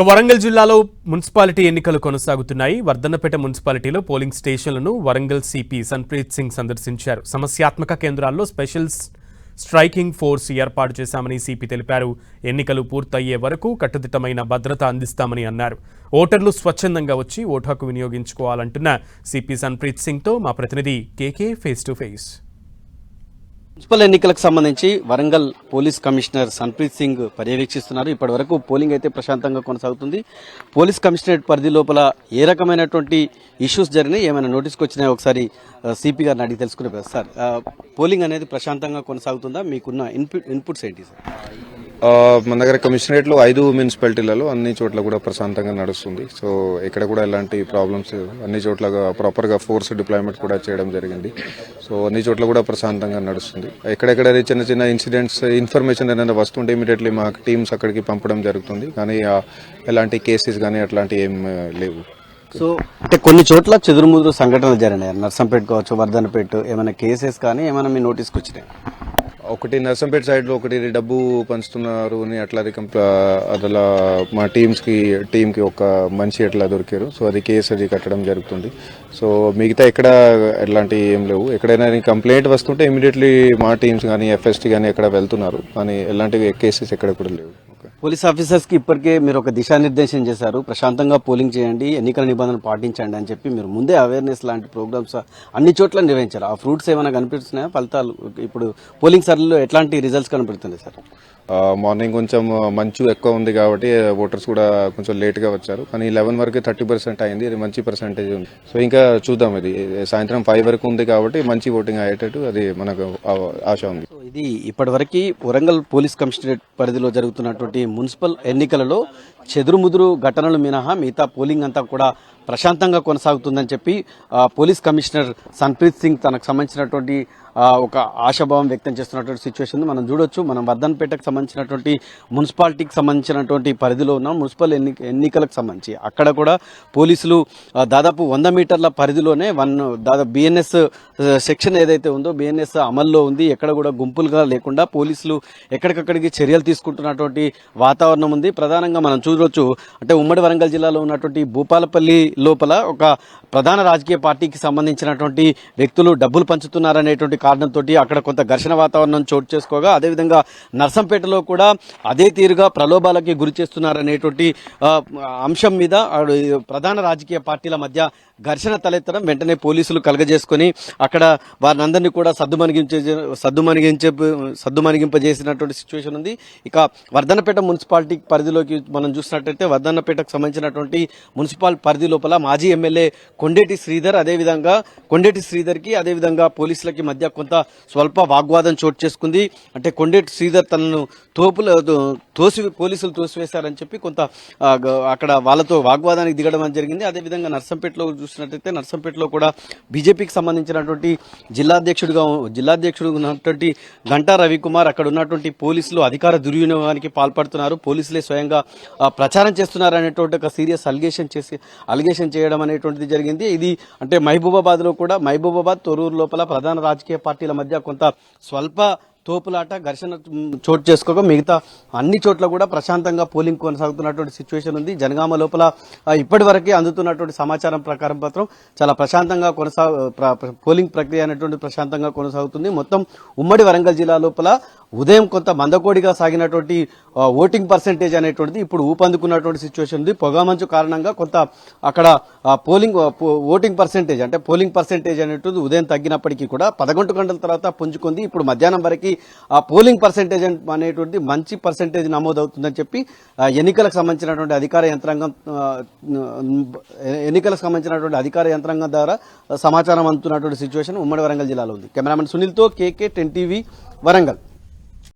వరంగల్ జిల్లాలో మున్సిపాలిటీ ఎన్నికలు కొనసాగుతున్నాయి. వర్ధన్నపేట మున్సిపాలిటీలో పోలింగ్ స్టేషన్లను వరంగల్ సిపి సన్ప్రీత్ సింగ్ సందర్శించారు. సమస్యాత్మక కేంద్రాల్లో స్పెషల్ స్ట్రైకింగ్ ఫోర్స్ ఏర్పాటు చేశామని సిపి తెలిపారు. ఎన్నికలు పూర్తయ్యే వరకు కట్టుదిట్టమైన భద్రత అందిస్తామని అన్నారు. ఓటర్లు స్వచ్ఛందంగా వచ్చి ఓటు హక్కు వినియోగించుకోవాలంటున్న సిపి సన్ప్రీత్ సింగ్తో మా ప్రతినిధి కేకే ఫేస్ టు ఫేస్. మున్సిపల్ ఎన్నికలకు సంబంధించి వరంగల్ పోలీస్ కమిషనర్ సన్ప్రీత్ సింగ్ పర్యవేక్షిస్తున్నారు. ఇప్పటి వరకు పోలింగ్ అయితే ప్రశాంతంగా కొనసాగుతుంది. పోలీస్ కమిషనరేట్ పరిధి లోపల ఏ రకమైనటువంటి ఇష్యూస్ జరిగినాయి, ఏమైనా నోటీస్కి వచ్చినాయో ఒకసారి సిపి గారిని అడిగి తెలుసుకునే సార్. పోలింగ్ అనేది ప్రశాంతంగా కొనసాగుతుందా? మీకున్న ఇన్పుట్స్ ఏంటి సార్? మన దగ్గర కమిషనరేట్లో 5 మున్సిపాలిటీలలో అన్ని చోట్ల కూడా ప్రశాంతంగా నడుస్తుంది. సో ఇక్కడ కూడా ఎలాంటి ప్రాబ్లమ్స్ అన్ని చోట్ల ప్రాపర్గా ఫోర్స్ డిప్లాయ్మెంట్ కూడా చేయడం జరిగింది. సో అన్ని చోట్ల కూడా ప్రశాంతంగా నడుస్తుంది. ఎక్కడెక్కడ చిన్న చిన్న ఇన్సిడెంట్స్ ఇన్ఫర్మేషన్ ఏదైనా వస్తుంటే ఇమీడియట్లీ మా టీమ్స్ అక్కడికి పంపడం జరుగుతుంది. కానీ ఎలాంటి కేసెస్ కానీ అట్లాంటివి ఏం లేవు. సో అంటే కొన్ని చోట్ల చెదురుముదురు సంఘటనలు జరిగినాయి. నర్సంపేట కావచ్చు, వర్ధన్నపేట, ఏమైనా కేసెస్ కానీ ఏమైనా మీ నోటీస్కి వచ్చినాయి? ఒకటి నర్సంపేట సైడ్లో ఒకటి డబ్బు పంచుతున్నారు అని అట్లా అట్లా మా టీంకి ఒక మనిషి అట్లా దొరికారు. సో అది కేసు అది కట్టడం జరుగుతుంది. సో మిగతా ఎక్కడ ఎట్లాంటి ఏం లేవు. ఎక్కడైనా కంప్లైంట్ వస్తుంటే ఇమీడియట్లీ మా టీమ్స్ కానీ ఎఫ్ఎస్టీ కానీ ఎక్కడ వెళ్తున్నారు. కానీ ఎలాంటి కేసెస్ ఎక్కడ కూడా లేవు. పోలీస్ ఆఫీసర్స్ కి ఇప్పటికే మీరు ఒక దిశానిర్దేశం చేశారు. ప్రశాంతంగా పోలింగ్ చేయండి, ఎన్నికల నిబంధనలు పాటించండి అని చెప్పి మీరు ముందే అవేర్నెస్ లాంటి ప్రోగ్రామ్స్ అన్ని చోట్ల నిర్వహించారు. ఆ ఫ్రూట్స్ ఏమైనా కనిపిస్తున్నాయా? ఫలితాలు ఇప్పుడు పోలింగ్ సర్వేలో ఎట్లాంటి రిజల్ట్స్ కనపడుతున్నాయి సార్? మార్నింగ్ కొంచెం మంచు ఎక్కువ ఉంది కాబట్టి ఓటర్స్ కూడా కొంచెం లేట్గా వచ్చారు. కానీ 11 వరకు 30% అయింది. ఇది మంచి పర్సంటేజ్ ఉంది. సో ఇంకా చూద్దాం. ఇది సాయంత్రం 5 వరకు ఉంది కాబట్టి మంచి ఓటింగ్ అయ్యేటట్టు అది మనకు ఆశ ఉంది. ఇది ఇప్పటివరకు వరంగల్ పోలీస్ కమిషనరేట్ పరిధిలో జరుగుతున్నటువంటి మున్సిపల్ ఎన్నికలలో చెదురుముదురు ఘటనలు మినహా మిగతా పోలింగ్ అంతా కూడా ప్రశాంతంగా కొనసాగుతుందని చెప్పి పోలీస్ కమిషనర్ సన్ప్రీత్ సింగ్ తనకు సంబంధించినటువంటి ఒక ఆశాభావం వ్యక్తం చేస్తున్నటువంటి సిచ్యువేషన్ మనం చూడొచ్చు. మనం వర్ధన్నపేటకు సంబంధించినటువంటి మున్సిపాలిటీకి సంబంధించినటువంటి పరిధిలో ఉన్నాం. మున్సిపల్ ఎన్నికలకు సంబంధించి అక్కడ కూడా పోలీసులు దాదాపు 100 మీటర్ల పరిధిలోనే దాదాపు బిఎన్ఎస్ సెక్షన్ ఏదైతే ఉందో బిఎన్ఎస్ అమల్లో ఉంది. ఎక్కడ కూడా గుంపులుగా లేకుండా పోలీసులు ఎక్కడికక్కడికి చర్యలు తీసుకుంటున్నటువంటి వాతావరణం ఉంది. ప్రధానంగా మనం చూడవచ్చు అంటే ఉమ్మడి వరంగల్ జిల్లాలో ఉన్నటువంటి భూపాలపల్లి లోపల ఒక ప్రధాన రాజకీయ పార్టీకి సంబంధించినటువంటి వ్యక్తులు డబ్బులు పంచుతున్నారనేటువంటి కారణంతో అక్కడ కొంత ఘర్షణ వాతావరణం చోటు చేసుకోగా, అదేవిధంగా నర్సంపేటలో కూడా అదే తీరుగా ప్రలోభాలకి గురి చేస్తున్నారనేటువంటి అంశం మీద ప్రధాన రాజకీయ పార్టీల మధ్య ఘర్షణ తలెత్తడం వెంటనే పోలీసులు కలగజేసుకుని అక్కడ వారినందరినీ కూడా సద్దుమణిగింపజేసినటువంటి సిచ్యువేషన్ ఉంది. ఇక వర్ధన్నపేట మున్సిపాలిటీ పరిధిలోకి మనం చూసినట్టయితే వర్ధన్నపేటకు సంబంధించినటువంటి మున్సిపల్ పరిధి లోపల మాజీ ఎమ్మెల్యే కొండేటి శ్రీధర్కి అదేవిధంగా పోలీసులకి మధ్య కొంత స్వల్ప వాగ్వాదం చోటు చేసుకుంది. అంటే కొండేటి శ్రీధర్ తనను పోలీసులు తోసివేశారని చెప్పి కొంత అక్కడ వాళ్ళతో వాగ్వాదానికి దిగడం జరిగింది. అదేవిధంగా నర్సంపేటలో చూసినట్టయితే నర్సంపేటలో కూడా బీజేపీకి సంబంధించినటువంటి జిల్లాధ్యక్షుడు ఉన్నటువంటి గంటా రవికుమార్ అక్కడ ఉన్నటువంటి పోలీసులు అధికార దుర్వినియోగానికి పాల్పడుతున్నారు, పోలీసులే స్వయంగా ప్రచారం చేస్తున్నారు అనేటువంటి ఒక సీరియస్ అలిగేషన్ చేయడం అనేటువంటిది జరిగింది. ఇది అంటే మహబూబాబాద్ తొర్రూరు లోపల ప్రధాన రాజకీయ పార్టీల మధ్య కొంత స్వల్ప తోపులాట ఘర్షణ చోటు చేసుకోగా మిగతా అన్ని చోట్ల కూడా ప్రశాంతంగా పోలింగ్ కొనసాగుతున్నటువంటి సిచ్యువేషన్ ఉంది. జనగామ లోపల ఇప్పటి వరకే అందుతున్నటువంటి సమాచారం ప్రకారం మాత్రం చాలా ప్రశాంతంగా పోలింగ్ ప్రక్రియ అనేటువంటి ప్రశాంతంగా కొనసాగుతుంది. మొత్తం ఉమ్మడి వరంగల్ జిల్లా లోపల ఉదయం కొంత మందకోడిగా సాగినటువంటి ఓటింగ్ పర్సెంటేజ్ అనేటువంటిది ఇప్పుడు ఊపందుకున్నటువంటి సిచ్యువేషన్ ఉంది. పొగమంచు కారణంగా కొంత అక్కడ ఓటింగ్ పర్సెంటేజ్ అనేటువంటిది ఉదయం తగ్గినప్పటికీ కూడా 11 గంటల తర్వాత పుంజుకుంది. ఇప్పుడు మధ్యాహ్నం వరకు ఆ పోలింగ్ పర్సెంటేజ్ అనేటువంటిది మంచి పర్సెంటేజ్ నమోదవుతుందని చెప్పి ఎన్నికలకు సంబంధించినటువంటి అధికార యంత్రాంగం ద్వారా సమాచారం అందుతున్నటువంటి సిచ్యువేషన్ ఉమ్మడి వరంగల్ జిల్లాలో ఉంది. కెమెరామెన్ సునీల్తో కేకే 10 టీవీ వరంగల్.